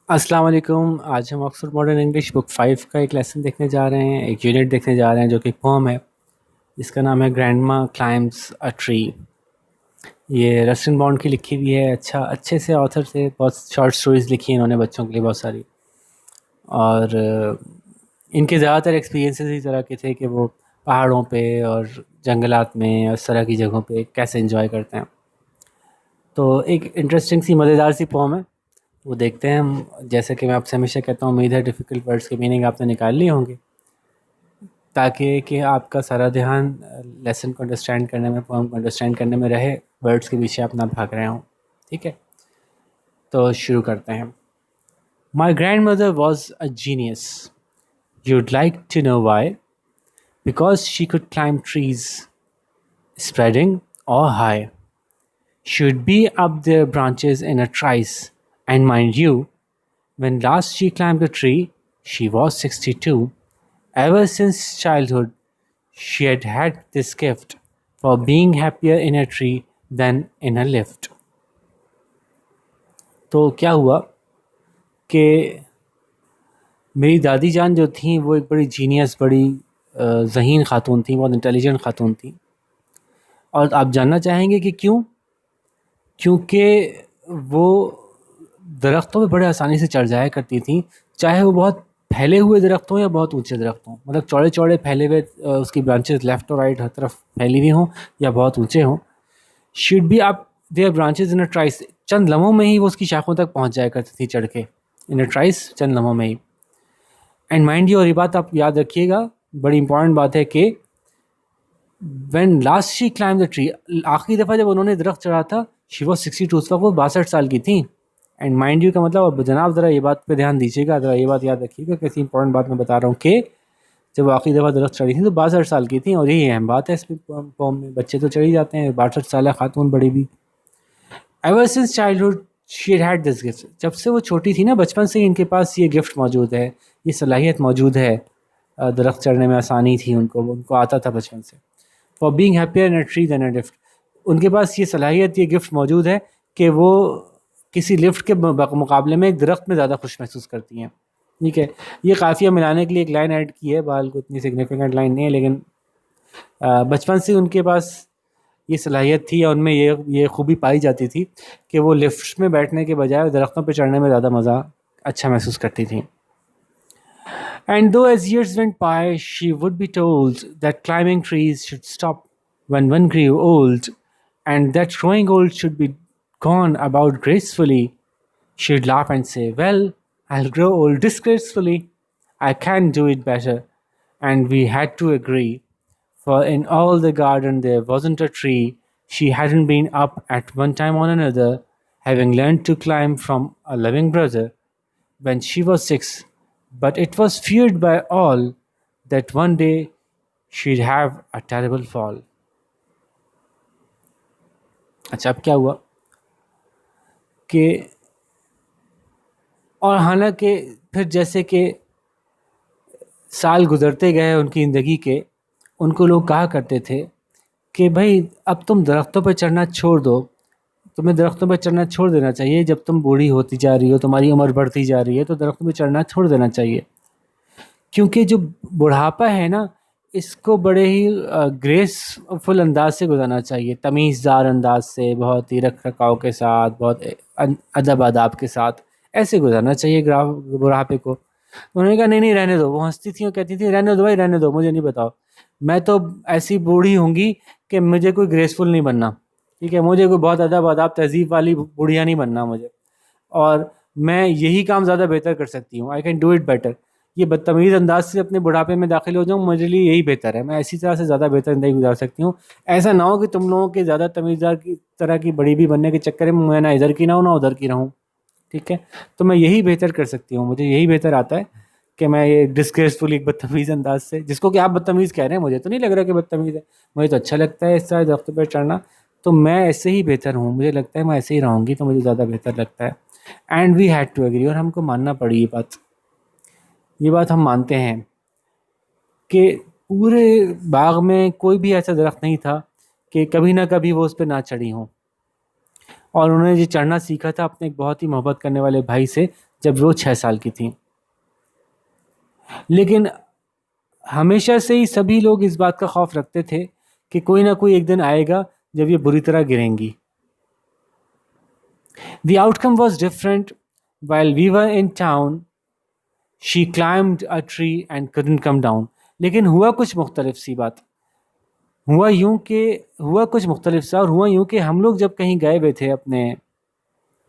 السلام علیکم. آج ہم آکسفورڈ ماڈرن انگلش بک 5 کا ایک لیسن دیکھنے جا رہے ہیں، ایک یونٹ دیکھنے جا رہے ہیں جو کہ ایک پوم ہے جس کا نام ہے گرینڈما کلائمبس اے ٹری. یہ رسٹن بانڈ کی لکھی ہوئی ہے. اچھے سے آتھر سے بہت شارٹ سٹوریز لکھی ہیں انہوں نے بچوں کے لیے بہت ساری. اور ان کے زیادہ تر ایکسپیرینسز اس طرح کے تھے کہ وہ پہاڑوں پہ اور جنگلات میں اور اس طرح کی جگہوں پہ کیسے انجوائے کرتے ہیں. تو ایک انٹرسٹنگ سی مزیدار سی پوم ہے، وہ دیکھتے ہیں ہم. جیسے کہ میں آپ سے ہمیشہ کہتا ہوں، امید ہے ڈیفیکلٹ ورڈس کے میننگ آپ نے نکال لیے ہوں گے تاکہ کہ آپ کا سارا دھیان لیسن کو انڈرسٹینڈ کرنے میں، پوم کو انڈرسٹینڈ کرنے میں رہے، ورڈس کے پیچھے آپ نہ بھاگ رہے ہوں. ٹھیک ہے، تو شروع کرتے ہیں. My grandmother was a genius. You'd like to know why? Because she could climb trees, spreading or high. She would be up their branches in a trice, and mind you, when last she climbed a tree, she was 62. Ever since childhood, she had had this gift for being happier in a tree than in a lift. تو کیا ہوا کہ میری دادی جان جو تھیں وہ ایک بڑی جینیس، بڑی ذہین خاتون تھیں، بہت انٹیلیجنٹ خاتون تھیں. اور آپ جاننا چاہیں گے کہ کیوں؟ کیونکہ وہ درختوں پہ بڑے آسانی سے چڑھ جایا کرتی تھیں، چاہے وہ بہت پھیلے ہوئے درخت ہوں یا بہت اونچے درخت ہوں. مطلب چوڑے چوڑے پھیلے ہوئے اس کی برانچز لیفٹ اور رائٹ ہر طرف پھیلی ہوئی ہوں یا بہت اونچے ہوں. Should be up their branches in a trees. چند لمحوں میں ہی وہ اس کی شاخوں تک پہنچ جایا کرتی تھی چڑھ کے. ان اے ٹرائس، چند لمحوں میں ہی. اینڈ مائنڈ یو، اور یہ بات آپ یاد رکھیے گا، بڑی امپورٹنٹ بات ہے کہ when last she climb the tree, آخری دفعہ جب انہوں نے درخت چڑھا تھا، شی واز 62، اس وقت وہ 62 سال کی تھیں. اینڈ مائنڈ یو کا مطلب، جناب ذرا یہ بات پہ دھیان دیجیے گا، ذرا یہ بات یاد رکھیے گا، کیسی امپورٹنٹ بات میں بتا رہا ہوں کہ جب آخری دفعہ درخت چڑھی تھیں تو 62 سال کی تھیں. اور یہی اہم بات ہے اس پوم میں. بچے تو چڑھ ہی جاتے ہیں، 62 سالہ خاتون بڑی بھی. Ever since childhood she had this gift. جب سے وہ چھوٹی تھی نا، بچپن سے ہی ان کے پاس یہ گفٹ موجود ہے، یہ صلاحیت موجود ہے. درخت چڑھنے میں آسانی تھی ان کو آتا تھا بچپن سے. For being happier in a tree than a lift. ان کے پاس یہ صلاحیت، یہ گفٹ موجود ہے کہ وہ کسی لفٹ کے مقابلے میں ایک درخت میں زیادہ خوش محسوس کرتی ہیں. ٹھیک ہے، یہ قافیہ ملانے کے لیے ایک لائن ایڈ کی ہے، بال کو اتنی سگنیفیکنٹ لائن نہیں ہے، لیکن بچپن سے ان کے پاس یہ صلاحیت تھی، اور ان میں یہ خوبی پائی جاتی تھی کہ وہ لفٹ میں بیٹھنے کے بجائے درختوں پہ چڑھنے میں زیادہ مزہ، اچھا محسوس کرتی تھیں. And though as years went by, she would be told that climbing trees should stop when one grew old, and that growing old should be gone about gracefully, she'd laugh and say, well, I'll grow old disgracefully. I can do it better. And we had to agree, for in all the garden there wasn't a tree she hadn't been up at one time or another, having learned to climb from a loving brother when she was 6. But it was feared by all that one day she'd have a terrible fall. اچھا، اب کیا ہوا کہ، اور حالانکہ پھر جیسے کہ سال گزرتے گئے ان کی زندگی کے، ان کو لوگ کہا کرتے تھے کہ بھائی اب تم درختوں پہ چڑھنا چھوڑ دو، تمہیں درختوں پہ چڑھنا چھوڑ دینا چاہیے. جب تم بوڑھی ہوتی جا رہی ہو، تمہاری عمر بڑھتی جا رہی ہے، تو درختوں پہ چڑھنا چھوڑ دینا چاہیے. کیونکہ جو بڑھاپا ہے نا، اس کو بڑے ہی گریس فل انداز سے گزارنا چاہیے، تمیز دار انداز سے، بہت ہی رکھ رکھاؤ کے ساتھ، بہت ادب آداب کے ساتھ ایسے گزارنا چاہیے بڑھاپے کو. انہوں نے کہا نہیں رہنے دو. وہ ہنستی تھیں اور کہتی تھیں رہنے دو بھائی، رہنے دو، مجھے نہیں بتاؤ، میں تو ایسی بوڑھی ہوں گی کہ مجھے کوئی گریسفل نہیں بننا. ٹھیک ہے، مجھے کوئی بہت ادب آداب تہذیب والی بوڑھیا نہیں بننا مجھے، اور میں یہی کام زیادہ بہتر کر سکتی ہوں. I can do it better. یہ بدتمیز انداز سے اپنے بڑھاپے میں داخل ہو جاؤں، میرے لیے یہی بہتر ہے، میں اسی طرح سے زیادہ بہتر زندگی گزار سکتی ہوں. ایسا نہ ہو کہ تم لوگوں کے زیادہ تمیزدار کی طرح کی بڑی بھی بننے کے چکر میں نہ ادھر کی نہ ہوں نہ ادھر کی رہوں. ٹھیک ہے، تو میں یہی بہتر کر سکتی ہوں، مجھے یہی بہتر آتا ہے کہ میں یہ ڈسگریسفل ایک بدتمیز انداز سے، جس کو کہ آپ بدتمیز کہہ رہے ہیں، مجھے تو نہیں لگ رہا کہ بدتمیز ہے، مجھے تو اچھا لگتا ہے اس طرح درختوں پہ چڑھنا، تو میں ایسے ہی بہتر ہوں، مجھے لگتا ہے میں ایسے ہی رہوں گی تو مجھے زیادہ بہتر لگتا ہے. And we had to agree, اور ہم کو ماننا پڑی یہ بات ہم مانتے ہیں کہ پورے باغ میں کوئی بھی ایسا درخت نہیں تھا کہ کبھی نہ کبھی وہ اس پہ نہ چڑھی ہوں. اور انہوں نے یہ چڑھنا سیکھا تھا اپنے ایک بہت ہی محبت کرنے والے بھائی سے، جب وہ 6 سال کی تھیں. لیکن ہمیشہ سے ہی سبھی لوگ اس بات کا خوف رکھتے تھے کہ کوئی نہ کوئی ایک دن آئے گا جب یہ بری طرح گریں گی. The outcome was different. While we were in town, she climbed a tree and couldn't come down. لیکن ہوا کچھ مختلف سی بات. ہوا کچھ مختلف سا، اور ہوا یوں کہ ہم لوگ جب کہیں گئے ہوئے تھے اپنے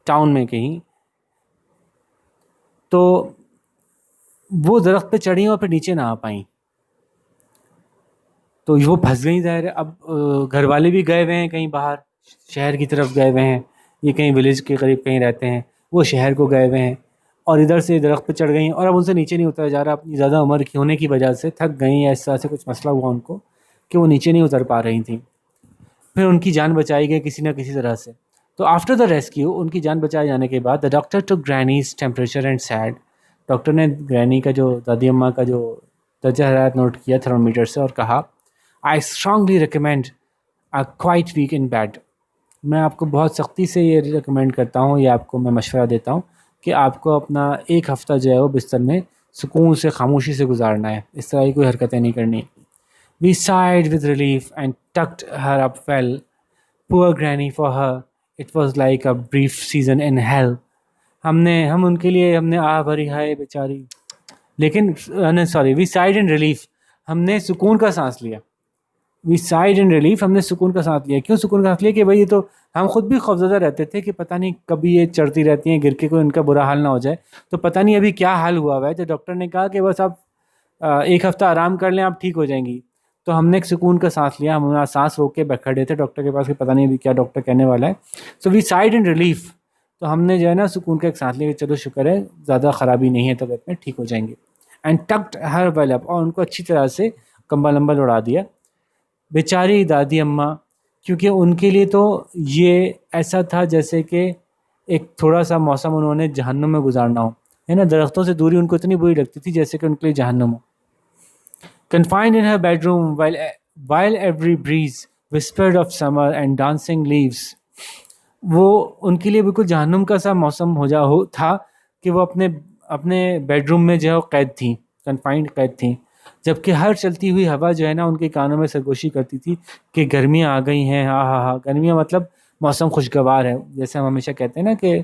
ٹاؤن میں کہیں، تو وہ درخت پہ چڑھی اور پھر نیچے نہ آ پائیں، تو وہ پھنس گئیں. ظاہر ہے اب گھر والے بھی گئے ہوئے ہیں کہیں باہر، شہر کی طرف گئے ہوئے ہیں، یہ کہیں ولیج کے قریب کہیں رہتے ہیں، وہ شہر کو گئے ہوئے ہیں، اور ادھر سے درخت پہ چڑھ گئیں اور اب ان سے نیچے نہیں اترا جا رہا. اپنی زیادہ عمر کی ہونے کی وجہ سے تھک گئیں، اس طرح سے کچھ مسئلہ ہوا ان کو کہ وہ نیچے نہیں اتر پا رہی تھیں. پھر ان کی جان بچائی گئی کسی نہ کسی طرح سے. تو آفٹر دا ریسکیو، ان کی جان بچائے جانے کے بعد، the doctor took granny's temperature and said. Doctor نے گرینی کا، جو دادی اماں کا جو درجہ حرارت نوٹ کیا تھرمو میٹر سے، اور کہا I strongly recommend a quiet week in bed. میں آپ کو بہت سختی سے یہ ریکمینڈ کرتا ہوں، یا آپ کو میں مشورہ دیتا ہوں کہ آپ کو اپنا ایک ہفتہ جو ہے وہ بستر میں سکون سے، خاموشی سے گزارنا ہے، اس طرح کی کوئی حرکتیں نہیں کرنی. We sighed with relief and tucked her up well. Poor granny, for her it was like a brief season in hell. ہم ان کے لیے ہم نے بھری ہائے بیچاری، لیکن we sighed in relief. ہم نے سکون کا سانس لیا. We sighed in relief. ہم نے سکون کا سانس لیا. کیوں سکون کا سانس لیا؟ کہ بھائی یہ تو ہم خود بھی خوفزدہ رہتے تھے کہ پتہ نہیں کبھی یہ چڑھتی رہتی ہیں، گر کے کوئی ان کا برا حال نہ ہو جائے، تو پتہ نہیں ابھی کیا حال ہوا ہوا ہے. تو ڈاکٹر نے کہا کہ بس آپ ایک ہفتہ آرام کر لیں، آپ ٹھیک ہو جائیں گی. تو ہم نے ایک سکون کا سانس لیا. ہم سانس روک کے کھڑے تھے ڈاکٹر کے پاس کہ پتہ نہیں ابھی کیا ڈاکٹر کہنے والا ہے. سو وی سائڈ ان ریلیف. تو ہم نے جو ہے نا سکون کا ایک سانس لیا کہ چلو شکر ہے زیادہ خرابی نہیں ہے طبیعت میں، ٹھیک ہو جائیں گے. اینڈ ٹکڈ ہر ویل اپ. اور ان کو اچھی طرح سے کمبل امبل اڑا دیا. بیچاری دادی اماں، کیونکہ ان کے لیے تو یہ ایسا تھا جیسے کہ ایک تھوڑا سا موسم انہوں نے جہنم میں گزارنا ہو، ہے نا. درختوں سے دوری ان کو اتنی بری لگتی تھی جیسے کہ ان کے لیے جہنم ہو. Confined in her bedroom while every breeze whispered of summer and dancing leaves. وہ ان کے لیے بالکل جہنم کا سا موسم تھا کہ وہ اپنے بیڈ روم میں جو ہے وہ قید تھیں، کنفائنڈ قید تھیں، جبکہ ہر چلتی ہوئی ہوا جو ہے نا ان کے کانوں میں سرگوشی کرتی تھی کہ گرمیاں آ گئی ہیں. ہاں ہاں ہاں، گرمیاں مطلب موسم خوشگوار ہے. جیسے ہم ہمیشہ کہتے ہیں نا کہ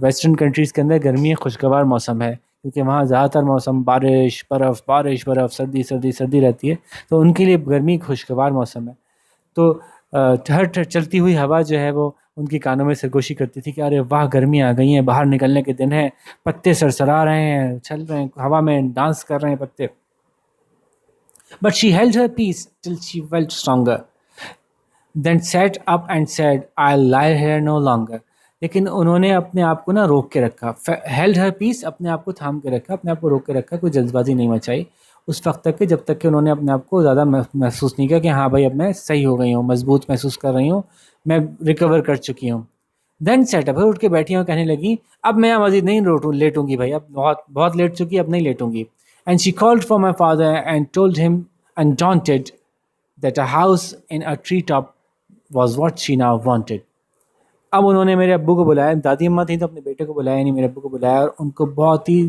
ویسٹرن کنٹریز کے اندر گرمی خوشگوار موسم ہے، کیونکہ وہاں زیادہ تر موسم بارش برف، بارش برف، سردی سردی سردی رہتی ہے. تو ان کے لیے گرمی خوشگوار موسم ہے. تو ہر چلتی ہوئی ہوا جو ہے وہ ان کی کانوں میں سرگوشی کرتی تھی کہ ارے واہ گرمی آ گئی ہیں، باہر نکلنے کے دن ہیں، پتے سرسرا رہے ہیں، چل رہے ہیں ہوا میں، ڈانس کر رہے ہیں پتے. But she held her peace till she felt stronger. Then sat up and said, I'll lie here no longer. لیکن انہوں نے اپنے آپ کو نا روک کے رکھا. held her peace، اپنے آپ کو تھام کے رکھا، اپنے آپ کو روک کے رکھا، کوئی جلد بازی نہیں مچائی اس وقت تک کہ جب تک کہ انہوں نے اپنے آپ کو زیادہ محسوس نہیں کیا کہ ہاں بھائی اب میں صحیح ہو گئی ہوں، مضبوط محسوس کر رہی ہوں، میں ریکور کر چکی ہوں. دین سیٹ اپ، اٹھ کے بیٹھی ہوں، کہنے لگی اب میں مزید نہیں لیٹوں گی بھائی، اب بہت لیٹ چکی، اب نہیں لیٹوں گی. And she called for my father and told him undaunted that a house in a tree top was what she now wanted. اب انہوں نے میرے ابو کو بلایا، دادی اماں تھیں تو اپنے بیٹے کو بلایا نہیں، میرے ابو کو بلایا، اور ان کو بہت ہی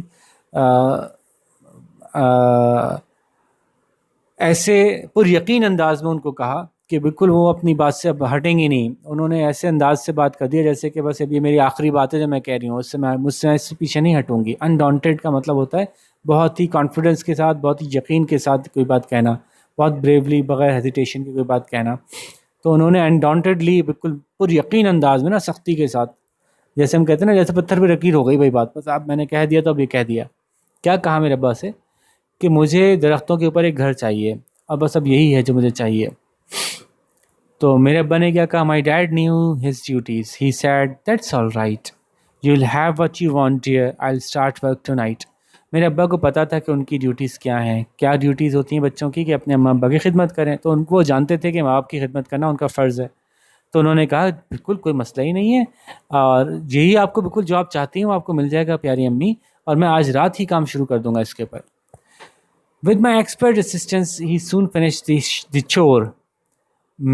ایسے پر یقین انداز میں ان کو کہا کہ بالکل وہ اپنی بات سے اب ہٹیں گی نہیں. انہوں نے ایسے انداز سے بات کر دیا جیسے کہ بس اب یہ میری آخری بات ہے جو میں کہہ رہی ہوں، مجھ سے اس سے پیچھے نہیں ہٹوں گی. انڈانٹیڈ کا مطلب ہوتا ہے بہت ہی کانفیڈنس کے ساتھ، بہت ہی یقین کے ساتھ کوئی بات کہنا، بہت بریولی، بغیر ہیزیٹیشن کی کوئی بات کہنا. تو انہوں نے انڈانٹیڈلی بالکل پر یقین انداز میں نا، سختی کے ساتھ، جیسے ہم کہتے ہیں نا جیسے پتھر پہ لکیر ہو گئی بھائی بات، بس اب میں نے کہہ دیا تو اب یہ کہہ دیا. کیا کہا میرے ابا سے کہ مجھے درختوں کے اوپر ایک گھر چاہیے، اب بس اب یہی ہے جو مجھے چاہیے. تو میرے ابا نے کیا کہا، my dad new his duties, he said that's all right, you will have what you want dear, I will start work two night. میرے ابا کو پتا تھا کہ ان کی ڈیوٹیز کیا ہیں، کیا ڈیوٹیز ہوتی ہیں بچوں کی، کہ اپنے اماں ابا کی خدمت کریں. تو ان کو جانتے تھے کہ ماں باپ کی خدمت کرنا ان کا فرض ہے. تو انہوں نے کہا بالکل کوئی مسئلہ ہی نہیں ہے، اور یہی آپ کو بالکل جو آپ چاہتی ہیں وہ آپ کو مل جائے گا پیاری امی، اور میں آج رات ہی کام شروع کر دوں گا اس کے اوپر. With my expert assistance, he soon finished the chore,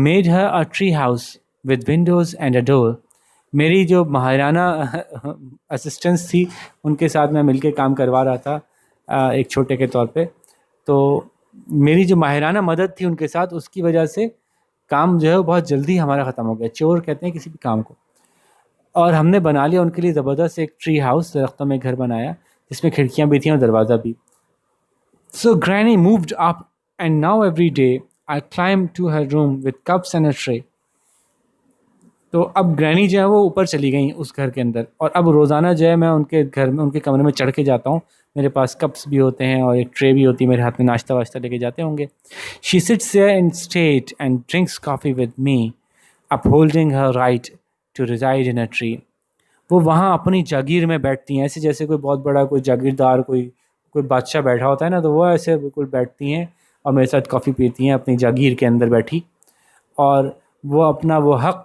made her a tree house with windows and a door, میری جو ماہرانہ اسسٹنٹس تھی ان کے ساتھ میں مل کے کام کروا رہا تھا ایک چھوٹے کے طور پہ. تو میری جو ماہرانہ مدد تھی ان کے ساتھ، اس کی وجہ سے کام جو ہے وہ بہت جلدی ہمارا ختم ہو گیا. چور کہتے ہیں کسی بھی کام کو. اور ہم نے بنا لیا ان کے لیے زبردست ایک ٹری ہاؤس، درختوں میں گھر بنایا جس میں کھڑکیاں بھی تھیں اور دروازہ بھی. So Granny moved up, and now every day I climb to her room with cups and a tray. تو اب گرینی جو ہے وہ اوپر چلی گئیں اس گھر کے اندر، اور اب روزانہ جو ہے میں ان کے گھر میں، ان کے کمرے میں چڑھ کے جاتا ہوں. میرے پاس کپس بھی ہوتے ہیں اور ایک ٹرے بھی ہوتی ہے، میرے ہاتھ میں ناشتہ واشتہ لے کے جاتے ہوں گے. She sits there in state and drinks coffee with me, upholding her right to reside in a tree. وہ وہاں اپنی جاگیر میں بیٹھتی ہیں، ایسے جیسے کوئی بہت بڑا کوئی جاگیردار، کوئی بادشاہ بیٹھا ہوتا ہے نا، تو وہ ایسے بالکل بیٹھتی ہیں اور میرے ساتھ کافی پیتی ہیں اپنی جاگیر کے اندر بیٹھی. اور وہ اپنا وہ حق،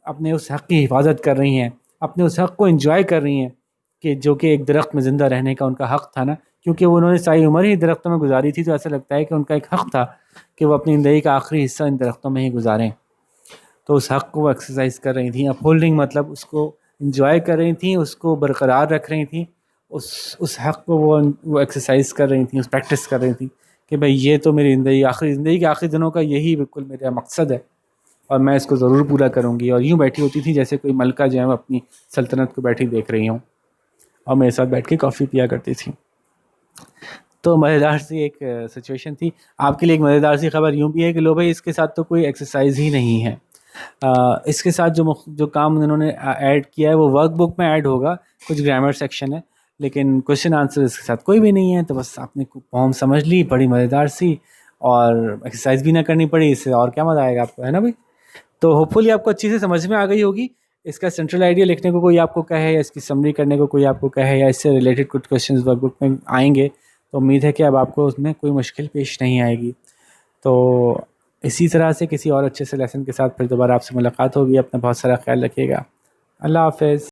اپنے اس حق کی حفاظت کر رہی ہیں، اپنے اس حق کو انجوائے کر رہی ہیں کہ جو کہ ایک درخت میں زندہ رہنے کا ان کا حق تھا نا. کیونکہ وہ انہوں نے ساری عمر ہی درختوں میں گزاری تھی، تو ایسا لگتا ہے کہ ان کا ایک حق تھا کہ وہ اپنی زندگی کا آخری حصہ ان درختوں میں ہی گزاریں. تو اس حق کو وہ ایکسرسائز کر رہی تھیں. اپہولڈنگ مطلب اس کو انجوائے کر رہی تھیں، اس کو برقرار رکھ رہی تھیں، اس حق کو وہ ایکسرسائز کر رہی تھیں، اس پریکٹس کر رہی تھیں کہ بھائی یہ تو میری زندگی کے آخری دنوں کا یہی بالکل میرا مقصد ہے اور میں اس کو ضرور پورا کروں گی. اور یوں بیٹھی ہوتی تھی جیسے کوئی ملکہ جو ہے اپنی سلطنت کو بیٹھی دیکھ رہی ہوں، اور میرے ساتھ بیٹھ کے کافی پیا کرتی تھی. تو مزیدار سی ایک سچویشن تھی. آپ کے لیے ایک مزیدار سی خبر یوں بھی ہے کہ لو بھائی اس کے ساتھ تو کوئی ایکسرسائز ہی نہیں ہے. اس کے ساتھ جو کام انہوں نے ایڈ کیا ہے وہ ورک بک میں ایڈ ہوگا، کچھ گرامر سیکشن ہے، لیکن کوشچن آنسر اس کے ساتھ کوئی بھی نہیں ہے. تو بس آپ نے پوم سمجھ لی، بڑی مزیدار سی، اور ایکسرسائز بھی نہ کرنی پڑی، اس سے اور کیا مزہ آئے گا آپ کو، ہے نا بھائی. تو ہوپ فلی آپ کو اچھی سے سمجھ میں آ گئی ہوگی. اس کا سینٹرل آئیڈیا لکھنے کو کوئی آپ کو کہے، یا اس کی سمری کرنے کو کوئی آپ کو کہے، یا اس سے ریلیٹڈ کچھ کویشچنز ورک بک میں آئیں گے، تو امید ہے کہ اب آپ کو اس میں کوئی مشکل پیش نہیں آئے گی. تو اسی طرح سے کسی اور اچھے سے لیسن کے ساتھ پھر دوبارہ آپ سے ملاقات ہوگی. اپنا بہت سارا خیال رکھیے گا. اللہ حافظ.